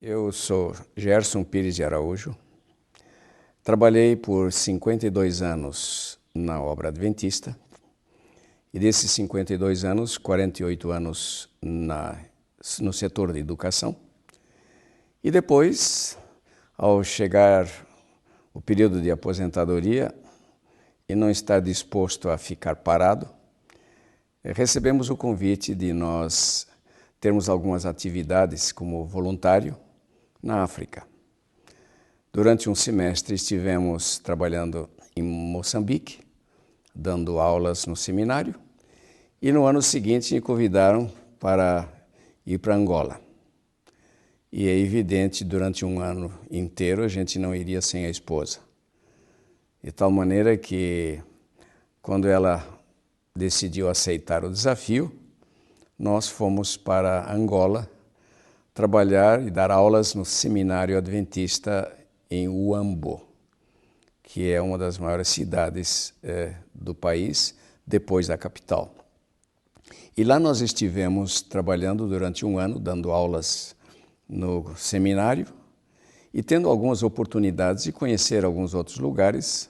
Eu sou Gerson Pires de Araújo. Trabalhei por 52 anos na obra adventista e desses 52 anos, 48 anos no setor de educação. E depois, ao chegar o período de aposentadoria e não estar disposto a ficar parado, recebemos o convite de nós termos algumas atividades como voluntário na África. Durante um semestre estivemos trabalhando em Moçambique, dando aulas no seminário, e no ano seguinte me convidaram para ir para Angola. E é evidente, durante um ano inteiro a gente não iria sem a esposa. De tal maneira que, quando ela decidiu aceitar o desafio, nós fomos para Angola trabalhar e dar aulas no seminário adventista em Huambo, que é uma das maiores cidades do país, depois da capital. E lá nós estivemos trabalhando durante um ano, dando aulas no seminário e tendo algumas oportunidades de conhecer alguns outros lugares,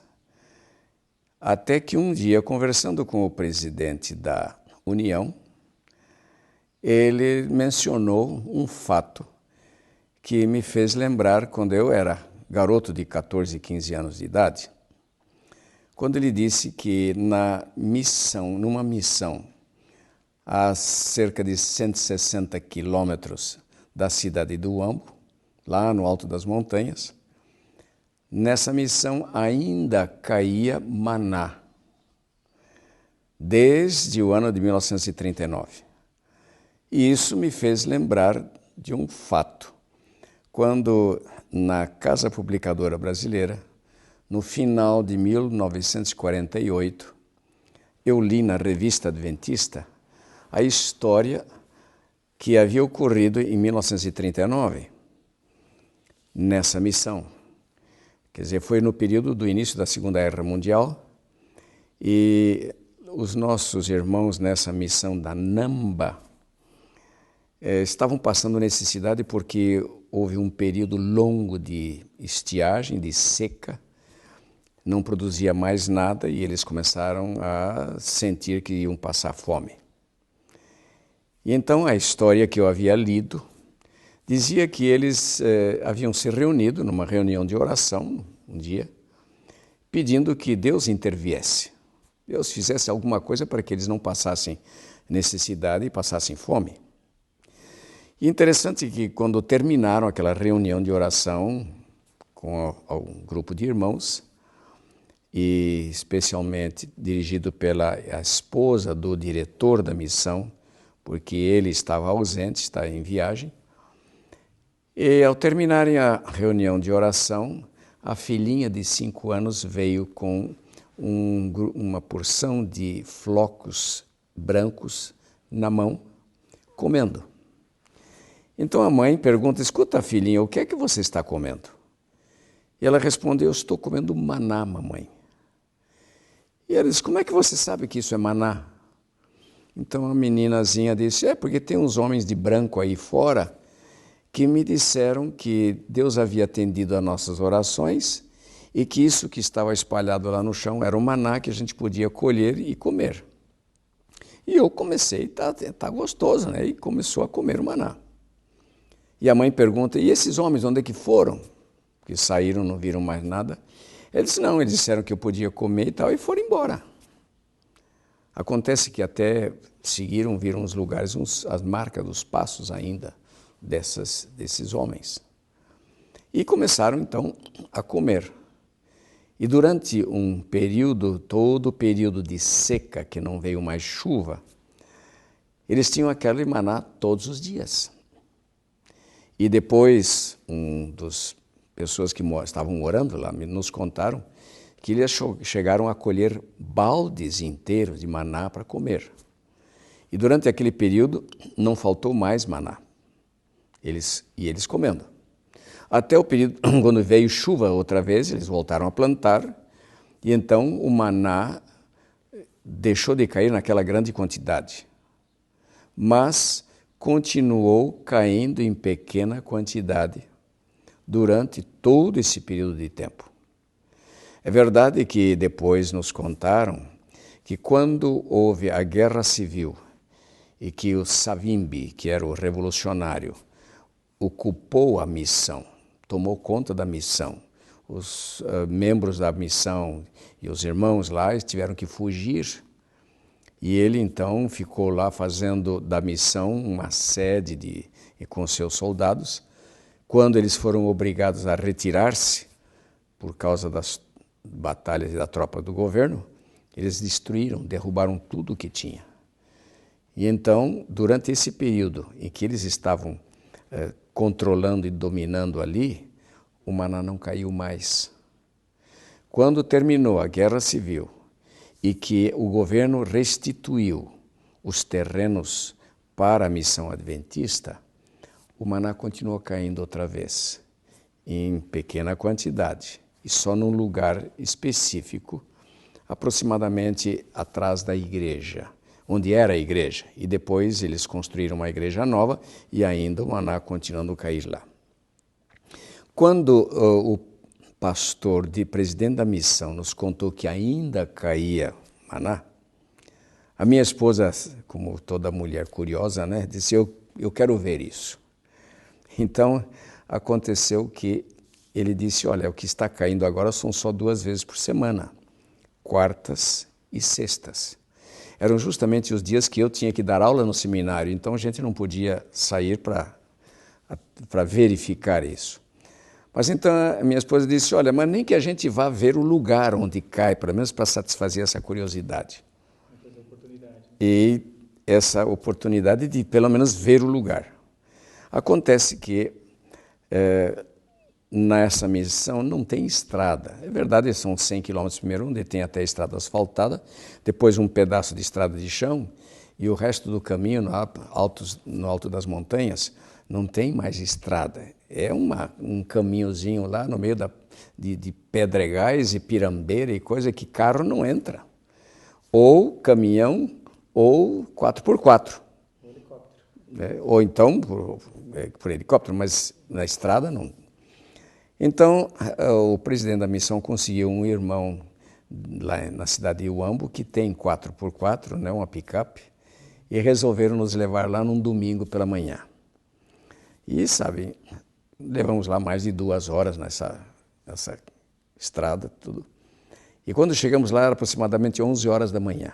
até que um dia, conversando com o presidente da União, ele mencionou um fato que me fez lembrar quando eu era garoto de 14, 15 anos de idade, quando ele disse que numa missão a cerca de 160 quilômetros da cidade do Huambo, lá no alto das montanhas, nessa missão ainda caía maná, desde o ano de 1939. E isso me fez lembrar de um fato. Quando, na Casa Publicadora Brasileira, no final de 1948, eu li na Revista Adventista a história que havia ocorrido em 1939, nessa missão. Quer dizer, foi no período do início da Segunda Guerra Mundial, e os nossos irmãos nessa missão da Namba estavam passando necessidade porque houve um período longo de estiagem, de seca, não produzia mais nada e eles começaram a sentir que iam passar fome. E então a história que eu havia lido dizia que eles haviam se reunido numa reunião de oração um dia, pedindo que Deus interviesse, Deus fizesse alguma coisa para que eles não passassem necessidade e passassem fome. E interessante que quando terminaram aquela reunião de oração com um grupo de irmãos, e especialmente dirigido pela esposa do diretor da missão, porque ele estava ausente, está em viagem, e ao terminarem a reunião de oração, a filhinha de 5 anos veio com uma porção de flocos brancos na mão, comendo. Então a mãe pergunta: escuta, filhinha, o que é que você está comendo? E ela responde: eu estou comendo maná, mamãe. E ela diz: como é que você sabe que isso é maná? Então a meninazinha disse: porque tem uns homens de branco aí fora que me disseram que Deus havia atendido a nossas orações e que isso que estava espalhado lá no chão era o maná que a gente podia colher e comer. E eu comecei, tá gostoso, né? E começou a comer o maná. E a mãe pergunta: e esses homens, onde é que foram? Que saíram, não viram mais nada. Eles não, eles disseram que eu podia comer e tal, e foram embora. Acontece que até seguiram, viram os lugares, as marcas dos passos ainda desses homens. E começaram então a comer. E durante um período, todo o período de seca, que não veio mais chuva, eles tinham aquele maná todos os dias. E depois, das pessoas que estavam orando lá nos contaram que eles chegaram a colher baldes inteiros de maná para comer. E durante aquele período não faltou mais maná. Eles comendo. Até o período, quando veio chuva outra vez, eles voltaram a plantar, e então o maná deixou de cair naquela grande quantidade. Mas continuou caindo em pequena quantidade durante todo esse período de tempo. É verdade que depois nos contaram que quando houve a Guerra Civil e que o Savimbi, que era o revolucionário, ocupou a missão, tomou conta da missão, os membros da missão e os irmãos lá tiveram que fugir. E ele então ficou lá fazendo da missão uma sede com seus soldados. Quando eles foram obrigados a retirar-se por causa das batalhas e da tropa do governo, eles destruíram, derrubaram tudo o que tinha. E então, durante esse período em que eles estavam controlando e dominando ali, o maná não caiu mais. Quando terminou a Guerra Civil e que o governo restituiu os terrenos para a missão adventista, o maná continuou caindo outra vez, em pequena quantidade, e só num lugar específico, aproximadamente atrás da igreja, onde era a igreja. E depois eles construíram uma igreja nova e ainda o maná continuando a cair lá. Quando o pastor, presidente da missão, nos contou que ainda caía maná, a minha esposa, como toda mulher curiosa, né, disse, eu quero ver isso. Então, aconteceu que ele disse, olha, o que está caindo agora são só 2 vezes por semana, quartas e sextas. Eram justamente os dias que eu tinha que dar aula no seminário, então a gente não podia sair para verificar isso. Mas então a minha esposa disse, olha, mas nem que a gente vá ver o lugar onde cai, pelo menos para satisfazer essa curiosidade. E essa oportunidade de pelo menos ver o lugar. Acontece que nessa missão não tem estrada. É verdade, são 100 quilômetros primeiro, onde tem até a estrada asfaltada, depois um pedaço de estrada de chão, e o resto do caminho no alto das montanhas não tem mais estrada. É um caminhozinho lá no meio de pedregais e pirambeira e coisa que carro não entra. Ou caminhão ou 4x4. Ou então por helicóptero, mas na estrada não. Então, o presidente da missão conseguiu um irmão lá na cidade de Uambo que tem 4x4, né, uma picape, e resolveram nos levar lá num domingo pela manhã. E, sabe, levamos lá mais de 2 horas nessa estrada, tudo. E quando chegamos lá, era aproximadamente 11 horas da manhã.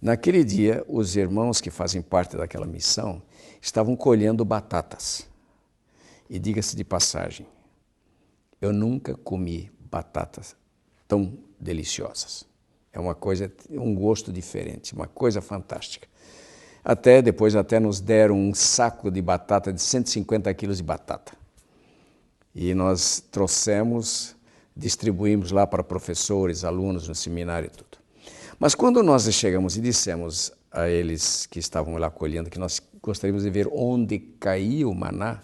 Naquele dia, os irmãos que fazem parte daquela missão estavam colhendo batatas. E diga-se de passagem, eu nunca comi batatas tão deliciosas. É uma coisa, um gosto diferente, uma coisa fantástica. Depois nos deram um saco de batata, de 150 quilos de batata. E nós trouxemos, distribuímos lá para professores, alunos no seminário e tudo. Mas quando nós chegamos e dissemos a eles que estavam lá colhendo que nós gostaríamos de ver onde caía o maná,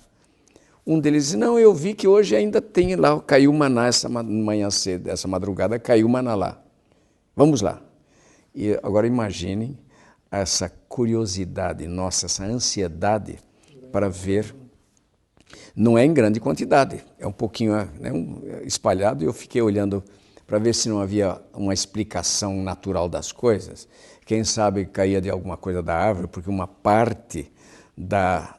um deles disse, não, eu vi que hoje ainda tem lá, caiu o maná essa manhã cedo, essa madrugada caiu o maná lá. Vamos lá. E agora imaginem essa curiosidade nossa, essa ansiedade para ver. Não é em grande quantidade, é um pouquinho espalhado, e eu fiquei olhando para ver se não havia uma explicação natural das coisas. Quem sabe caía de alguma coisa da árvore, porque uma parte da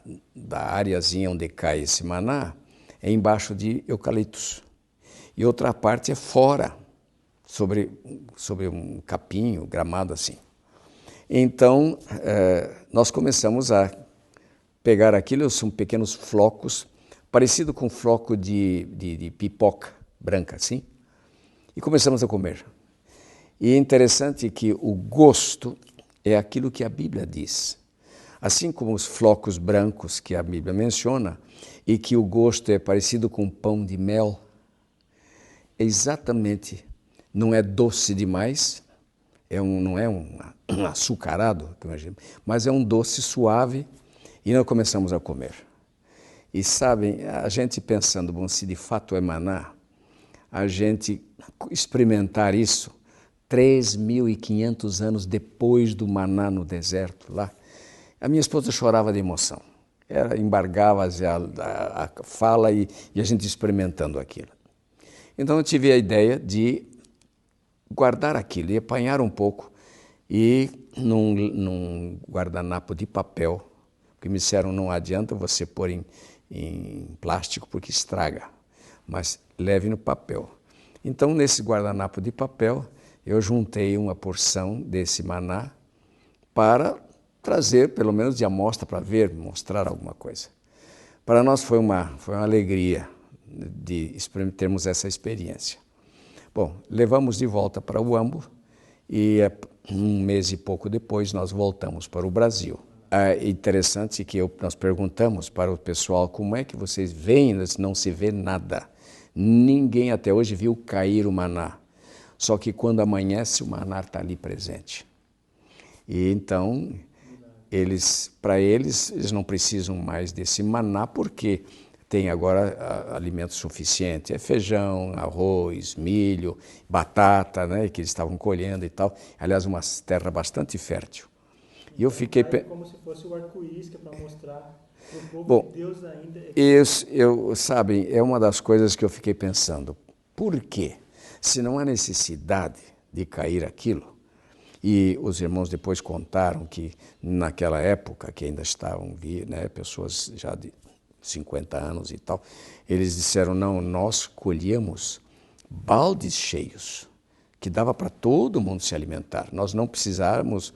areazinha onde cai esse maná é embaixo de eucaliptos. E outra parte é fora, sobre um capinho, gramado assim. Então, nós começamos a pegar aquilo, são pequenos flocos, parecido com floco de pipoca branca, assim, e começamos a comer. E é interessante que o gosto é aquilo que a Bíblia diz. Assim como os flocos brancos que a Bíblia menciona, e que o gosto é parecido com pão de mel, exatamente, não é doce demais, não é um açucarado, mas é um doce suave, e nós começamos a comer. E sabem, a gente pensando, bom, se de fato é maná, a gente experimentar isso 3.500 anos depois do maná no deserto lá, A minha esposa chorava de emoção. Ela embargava a fala e a gente experimentando aquilo. Então eu tive a ideia de guardar aquilo e apanhar um pouco e num guardanapo de papel, porque me disseram não adianta você pôr em plástico porque estraga, mas leve no papel. Então nesse guardanapo de papel eu juntei uma porção desse maná para trazer pelo menos de amostra para ver, mostrar alguma coisa. Para nós foi uma alegria de termos essa experiência. Bom, levamos de volta para o Huambo e um mês e pouco depois nós voltamos para o Brasil. É interessante que nós perguntamos para o pessoal como é que vocês veem, não se vê nada. Ninguém até hoje viu cair o maná. Só que quando amanhece o maná está ali presente. E então, para eles não precisam mais desse maná porque tem agora alimento suficiente. É feijão, arroz, milho, batata, né, que eles estavam colhendo e tal. Aliás, uma terra bastante fértil. E eu fiquei... Como se fosse o arco-íris para mostrar para o povo. Bom, que Deus ainda é... Isso, sabem, é uma das coisas que eu fiquei pensando. Por quê? Se não há necessidade de cair aquilo, e os irmãos depois contaram que naquela época, que ainda estavam, né, pessoas já de 50 anos e tal, eles disseram, não, nós colhíamos baldes cheios, que dava para todo mundo se alimentar. Nós não precisávamos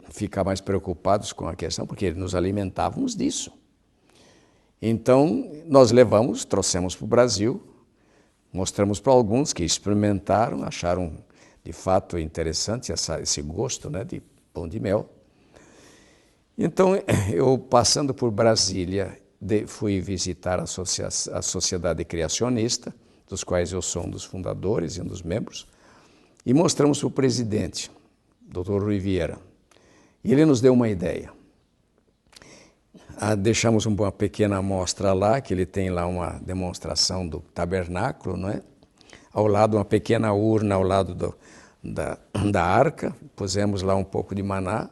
ficar mais preocupados com a questão, porque nos alimentávamos disso. Então, nós trouxemos para o Brasil, mostramos para alguns que experimentaram, acharam de fato interessante esse gosto, né, de pão de mel. Então, eu passando por Brasília, fui visitar a Sociedade Criacionista, dos quais eu sou um dos fundadores e um dos membros, e mostramos para o presidente, Dr. Rui Vieira. E ele nos deu uma ideia. Deixamos uma pequena amostra lá, que ele tem lá uma demonstração do tabernáculo, não é? Ao lado, uma pequena urna ao lado da arca, pusemos lá um pouco de maná.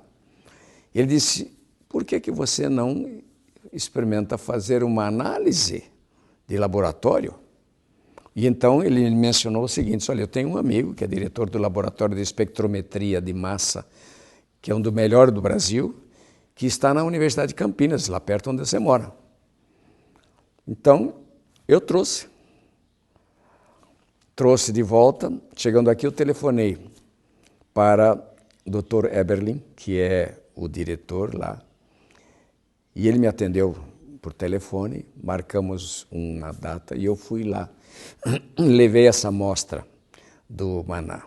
Ele disse, por que você não experimenta fazer uma análise de laboratório? E então ele mencionou o seguinte, olha, eu tenho um amigo que é diretor do Laboratório de Espectrometria de Massa, que é um do melhor do Brasil, que está na Universidade de Campinas, lá perto onde você mora. Então, eu trouxe de volta. Chegando aqui, eu telefonei para o Dr. Eberlin, que é o diretor lá, e ele me atendeu por telefone, marcamos uma data e eu fui lá. Levei essa amostra do maná.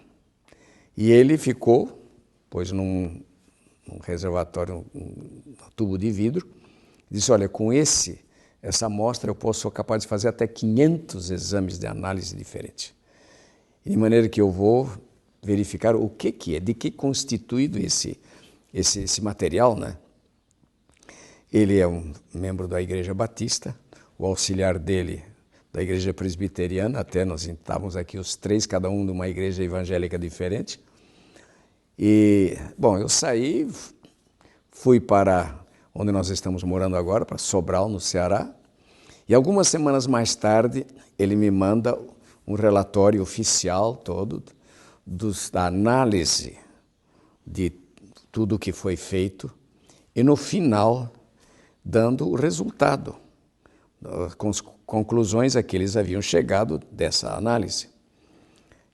E ele ficou, pôs num reservatório, um tubo de vidro, disse, olha, com essa amostra eu sou capaz de fazer até 500 exames de análise diferentes. De maneira que eu vou verificar o que é, de que é constituído esse material, né? Ele é um membro da Igreja Batista, o auxiliar dele da Igreja Presbiteriana, até nós estávamos aqui os três, cada um de uma igreja evangélica diferente. E, bom, eu saí, fui para onde nós estamos morando agora, para Sobral, no Ceará, e algumas semanas mais tarde ele me manda um relatório oficial todo da análise de tudo o que foi feito e no final dando o resultado, com as conclusões a que eles haviam chegado dessa análise.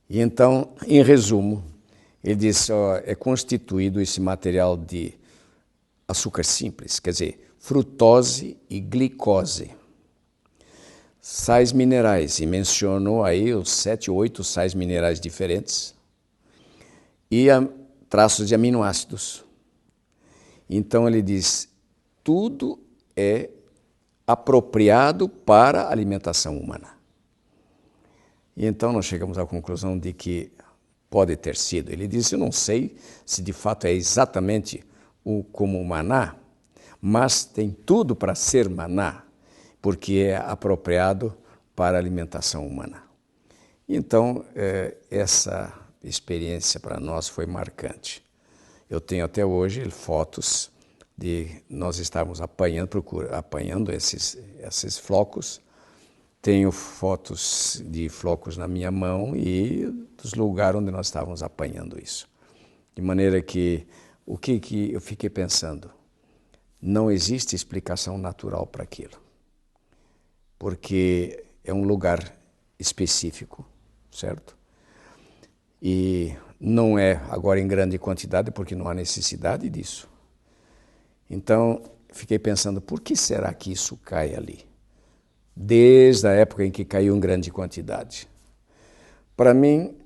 E então, em resumo, ele disse, é constituído esse material de açúcar simples, quer dizer, frutose e glicose. Sais minerais, e mencionou aí os 7 ou 8 sais minerais diferentes, e traços de aminoácidos. Então ele diz, tudo é apropriado para a alimentação humana. E então nós chegamos à conclusão de que pode ter sido. Ele disse, eu não sei se de fato é exatamente como o maná, mas tem tudo para ser maná, porque é apropriado para a alimentação humana. Então, essa experiência para nós foi marcante. Eu tenho até hoje fotos de nós estarmos apanhando esses flocos. Tenho fotos de flocos na minha mão e dos lugares onde nós estávamos apanhando isso. De maneira que, o que eu fiquei pensando? Não existe explicação natural para aquilo, porque é um lugar específico, certo? E não é agora em grande quantidade, porque não há necessidade disso. Então, fiquei pensando, por que será que isso cai ali? Desde a época em que caiu em grande quantidade. Para mim,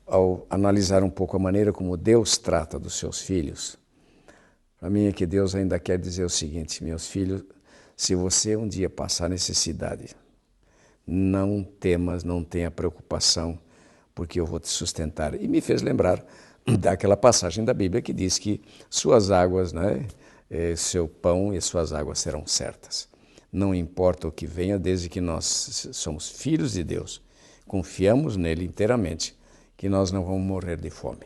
ao analisar um pouco a maneira como Deus trata dos seus filhos, para mim é que Deus ainda quer dizer o seguinte: meus filhos, se você um dia passar necessidade, não temas, não tenha preocupação, porque eu vou te sustentar. E me fez lembrar daquela passagem da Bíblia que diz que suas águas, né, seu pão e suas águas serão certas. Não importa o que venha, desde que nós somos filhos de Deus, confiamos nele inteiramente, que nós não vamos morrer de fome.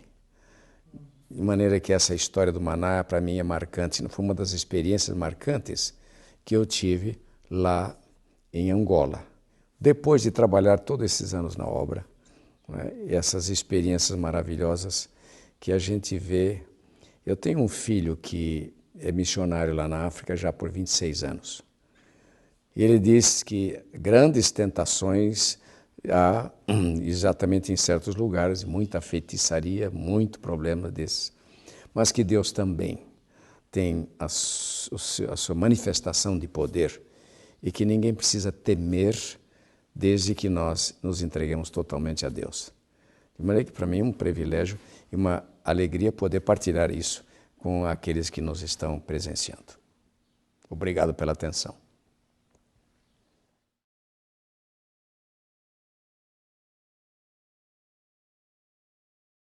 De maneira que essa história do maná, para mim, é marcante. Foi uma das experiências marcantes que eu tive lá em Angola. Depois de trabalhar todos esses anos na obra, né, e essas experiências maravilhosas que a gente vê. Eu tenho um filho que é missionário lá na África já por 26 anos. E ele diz que grandes tentações há exatamente em certos lugares, muita feitiçaria, muito problema desses, mas que Deus também tem a sua manifestação de poder e que ninguém precisa temer desde que nós nos entreguemos totalmente a Deus. De maneira que para mim é um privilégio e uma alegria poder partilhar isso com aqueles que nos estão presenciando. Obrigado pela atenção.